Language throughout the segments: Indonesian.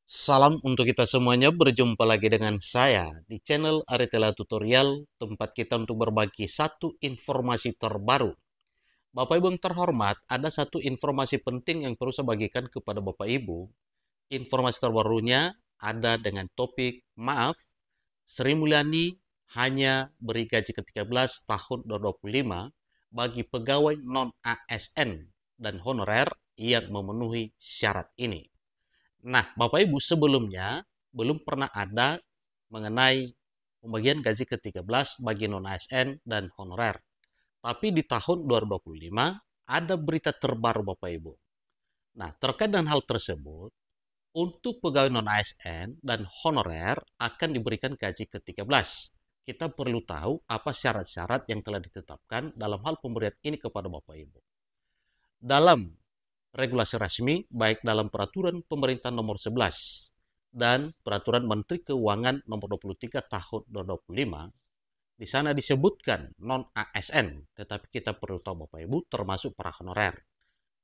Salam untuk kita semuanya, berjumpa lagi dengan saya di channel Aritela Tutorial, tempat kita untuk berbagi satu informasi terbaru. Bapak Ibu yang terhormat, ada satu informasi penting yang perlu saya bagikan kepada Bapak Ibu. Informasi terbarunya ada dengan topik, maaf, Sri Mulyani hanya beri gaji ke-13 tahun 2025 bagi pegawai non-ASN dan honorer yang memenuhi syarat ini. Nah, Bapak Ibu sebelumnya belum pernah ada mengenai pembagian gaji ke-13 bagi non-ASN dan honorer. Tapi di tahun 2025 ada berita terbaru Bapak Ibu. Nah, terkait dengan hal tersebut, untuk pegawai non-ASN dan honorer akan diberikan gaji ke-13. Kita perlu tahu apa syarat-syarat yang telah ditetapkan dalam hal pemberian ini kepada Bapak Ibu. Dalam regulasi resmi, baik dalam peraturan pemerintah nomor 11 dan peraturan Menteri Keuangan nomor 23 tahun 2025, di sana disebutkan non-ASN, tetapi kita perlu tahu Bapak Ibu termasuk para honorer.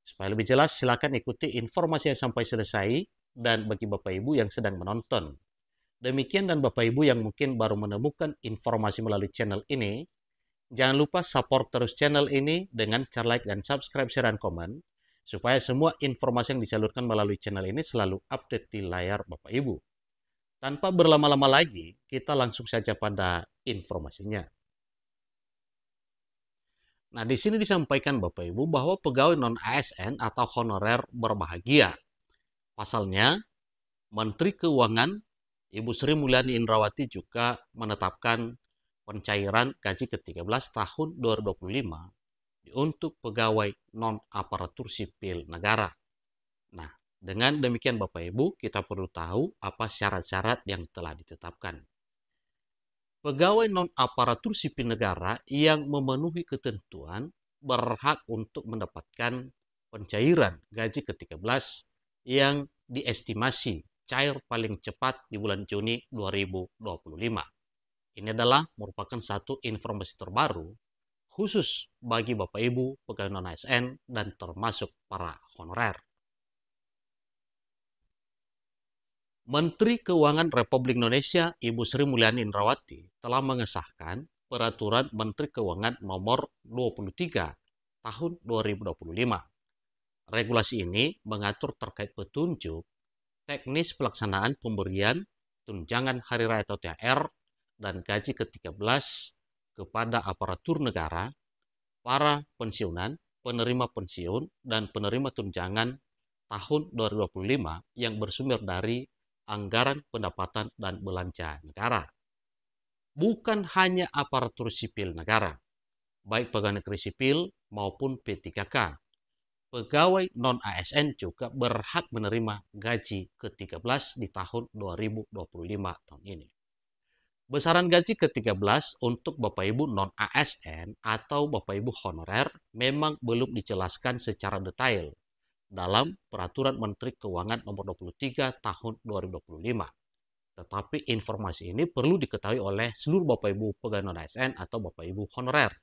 Supaya lebih jelas, silakan ikuti informasi yang sampai selesai dan bagi Bapak Ibu yang sedang menonton. Demikian dan Bapak Ibu yang mungkin baru menemukan informasi melalui channel ini, jangan lupa support terus channel ini dengan cara like dan subscribe, share, dan komen, supaya semua informasi yang disalurkan melalui channel ini selalu update di layar Bapak Ibu. Tanpa berlama-lama lagi, kita langsung saja pada informasinya. Nah, di sini disampaikan Bapak Ibu bahwa pegawai non-ASN atau honorer berbahagia. Pasalnya, Menteri Keuangan Ibu Sri Mulyani Indrawati juga menetapkan pencairan gaji ke-13 tahun 2025 untuk pegawai non-aparatur sipil negara. Nah, dengan demikian Bapak Ibu, kita perlu tahu apa syarat-syarat yang telah ditetapkan. Pegawai non-aparatur sipil negara yang memenuhi ketentuan berhak untuk mendapatkan pencairan gaji ke-13 yang diestimasi cair paling cepat di bulan Juni 2025. Ini adalah merupakan satu informasi terbaru khusus bagi Bapak Ibu pegawai non-ASN dan termasuk para honorer. Menteri Keuangan Republik Indonesia Ibu Sri Mulyani Indrawati telah mengesahkan Peraturan Menteri Keuangan Nomor 23 Tahun 2025. Regulasi ini mengatur terkait petunjuk teknis pelaksanaan pemberian tunjangan hari raya atau THR dan gaji ke-13 kepada aparatur negara, para pensiunan, penerima pensiun, dan penerima tunjangan tahun 2025 yang bersumber dari anggaran pendapatan dan belanja negara. Bukan hanya aparatur sipil negara, baik pegawai negeri sipil maupun P3K. Pegawai non-ASN juga berhak menerima gaji ke-13 di tahun 2025 tahun ini. Besaran gaji ke-13 untuk Bapak Ibu non-ASN atau Bapak Ibu honorer memang belum dijelaskan secara detail dalam Peraturan Menteri Keuangan Nomor 23 Tahun 2025. Tetapi informasi ini perlu diketahui oleh seluruh Bapak Ibu pegawai non-ASN atau Bapak Ibu honorer.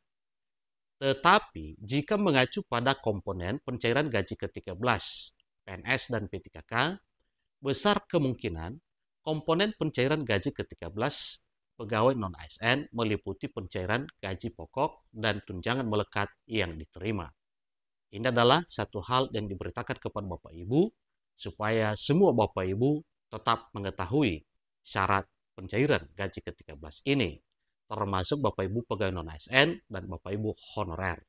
Tetapi jika mengacu pada komponen pencairan gaji ke-13 PNS dan P3K, besar kemungkinan komponen pencairan gaji ke-13 pegawai non-ASN meliputi pencairan gaji pokok dan tunjangan melekat yang diterima. Ini adalah satu hal yang diberitakan kepada Bapak Ibu supaya semua Bapak Ibu tetap mengetahui syarat pencairan gaji ke-13 ini, termasuk Bapak Ibu pegawai non-ASN dan Bapak Ibu honorer.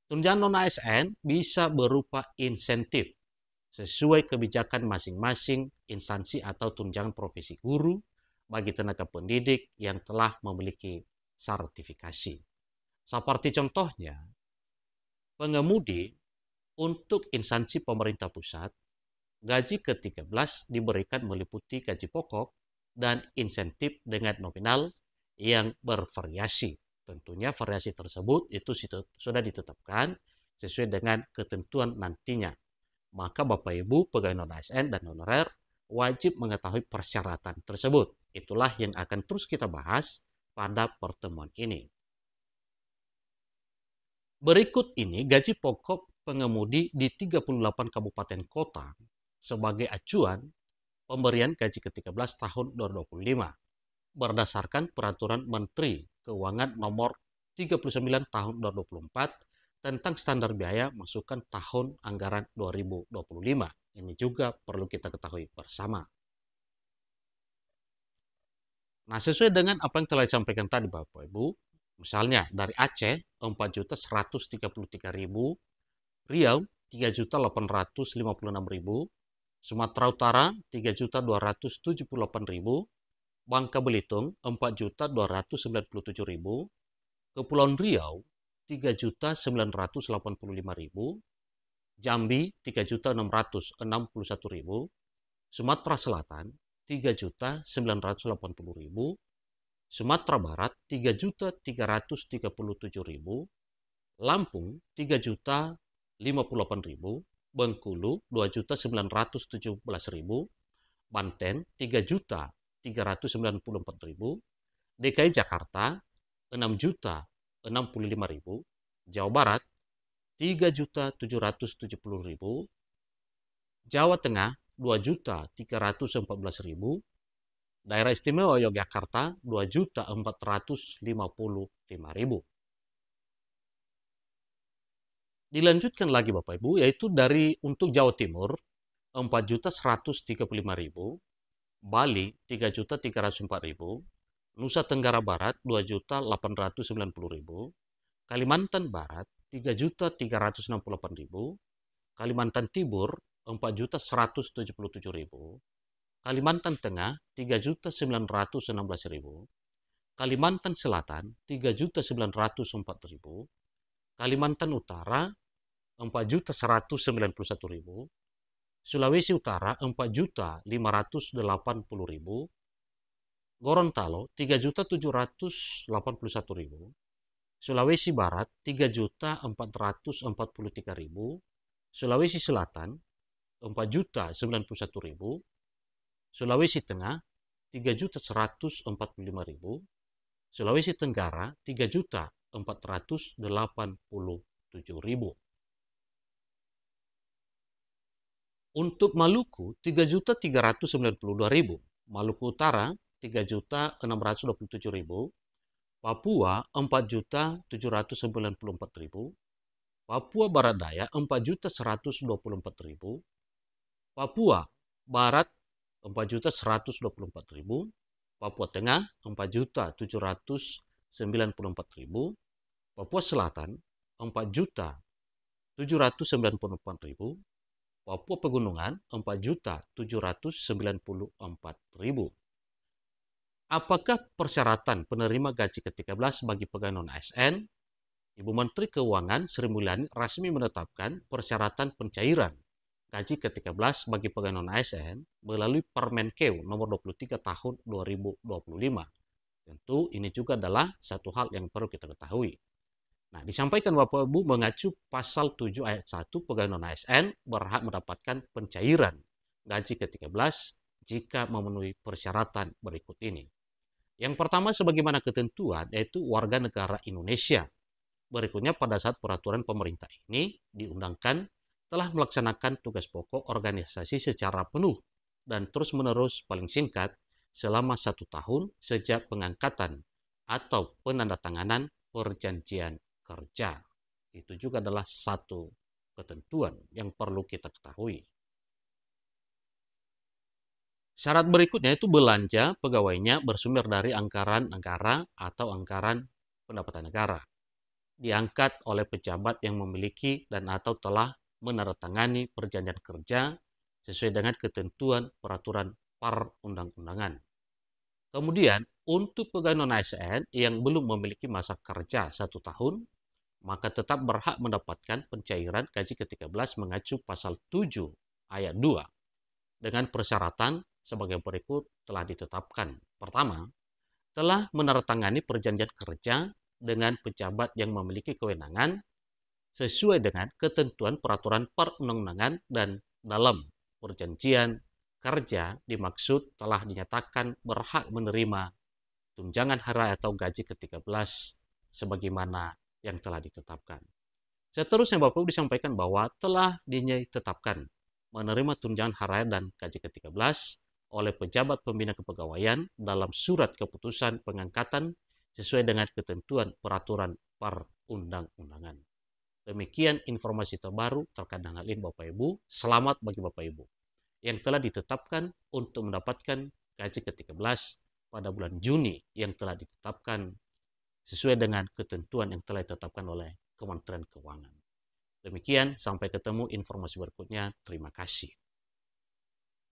Tunjangan non-ASN bisa berupa insentif sesuai kebijakan masing-masing instansi atau tunjangan profesi guru bagi tenaga pendidik yang telah memiliki sertifikasi. Seperti contohnya, pengemudi untuk instansi pemerintah pusat, gaji ke-13 diberikan meliputi gaji pokok dan insentif dengan nominal yang bervariasi. Tentunya variasi tersebut itu sudah ditetapkan sesuai dengan ketentuan nantinya. Maka Bapak Ibu pegawai non-ASN dan honorer wajib mengetahui persyaratan tersebut. Itulah yang akan terus kita bahas pada pertemuan ini. Berikut ini gaji pokok pengemudi di 38 kabupaten kota sebagai acuan pemberian gaji ke-13 tahun 2025 berdasarkan Peraturan Menteri Keuangan Nomor 39 tahun 2024 tentang standar biaya masukan tahun anggaran 2025. Ini juga perlu kita ketahui bersama. Nah, sesuai dengan apa yang telah disampaikan tadi Bapak Ibu, misalnya dari Aceh 4.133.000, Riau 3.856.000, Sumatera Utara 3.278.000, Bangka Belitung 4.297.000, Kepulauan Riau 3.985.000, Jambi 3.661.000, Sumatera Selatan 3.980.000, Sumatera Barat 3.337.000, Lampung 3.058.000, Bengkulu 2.917.000, Banten 3.394.000, DKI Jakarta 6.065.000, Jawa Barat 3.770.000, Jawa Tengah 2.314.000, Daerah Istimewa Yogyakarta 2.455.000. Dilanjutkan lagi Bapak Ibu, yaitu dari untuk Jawa Timur 4.135.000, Bali 3.304.000, Nusa Tenggara Barat 2.890.000, Kalimantan Barat 3.368.000, Kalimantan Timur 4.177.000, Kalimantan Tengah 3.916.000, Kalimantan Selatan 3.904.000, Kalimantan Utara 4.191.000, Sulawesi Utara 4.580.000, Gorontalo 3.781.000, Sulawesi Barat 3.443.000, Sulawesi Selatan 4.091.000, Sulawesi Tengah 3.145.000, Sulawesi Tenggara 3.487.000. Untuk Maluku 3.392.000, Maluku Utara 3.627.000, Papua 4.794.000, Papua Barat Daya 4.124.000, Papua Barat 4.124.000, Papua Tengah 4.794.000, Papua Selatan 4.794.000, Papua Pegunungan 4.794.000. Apakah persyaratan penerima gaji ke-13 bagi pegawai non-ASN? Ibu Menteri Keuangan Sri Mulyani resmi menetapkan persyaratan pencairan gaji ke-13 bagi pegawai non-ASN melalui Permenkeu nomor 23 tahun 2025. Tentu ini juga adalah satu hal yang perlu kita ketahui. Nah, disampaikan Bapak Ibu mengacu pasal 7 ayat 1 pegawai non-ASN berhak mendapatkan pencairan gaji ke-13 jika memenuhi persyaratan berikut ini. Yang pertama sebagaimana ketentuan yaitu warga negara Indonesia. Berikutnya pada saat peraturan pemerintah ini diundangkan telah melaksanakan tugas pokok organisasi secara penuh dan terus-menerus paling singkat selama 1 tahun sejak pengangkatan atau penandatanganan perjanjian kerja. Itu juga adalah satu ketentuan yang perlu kita ketahui. Syarat berikutnya itu belanja pegawainya bersumber dari anggaran negara atau anggaran pendapatan negara. Diangkat oleh pejabat yang memiliki dan atau telah menandatangani perjanjian kerja sesuai dengan ketentuan peraturan perundang-undangan. Kemudian, untuk pegawai non-ASN yang belum memiliki masa kerja 1 tahun, maka tetap berhak mendapatkan pencairan gaji ke-13 mengacu pasal 7 ayat 2 dengan persyaratan sebagai berikut telah ditetapkan. Pertama, telah menandatangani perjanjian kerja dengan pejabat yang memiliki kewenangan sesuai dengan ketentuan peraturan perundang-undangan dan dalam perjanjian kerja dimaksud telah dinyatakan berhak menerima tunjangan hari raya atau gaji ke-13 sebagaimana yang telah ditetapkan. Seterusnya Bapak Ibu disampaikan bahwa telah ditetapkan menerima tunjangan hari raya dan gaji ke-13 oleh pejabat pembina kepegawaian dalam surat keputusan pengangkatan sesuai dengan ketentuan peraturan perundang-undangan. Demikian informasi terbaru terkait dengan hal ini Bapak Ibu. Selamat bagi Bapak Ibu yang telah ditetapkan untuk mendapatkan gaji ke-13 pada bulan Juni yang telah ditetapkan sesuai dengan ketentuan yang telah ditetapkan oleh Kementerian Keuangan. Demikian, sampai ketemu informasi berikutnya. Terima kasih.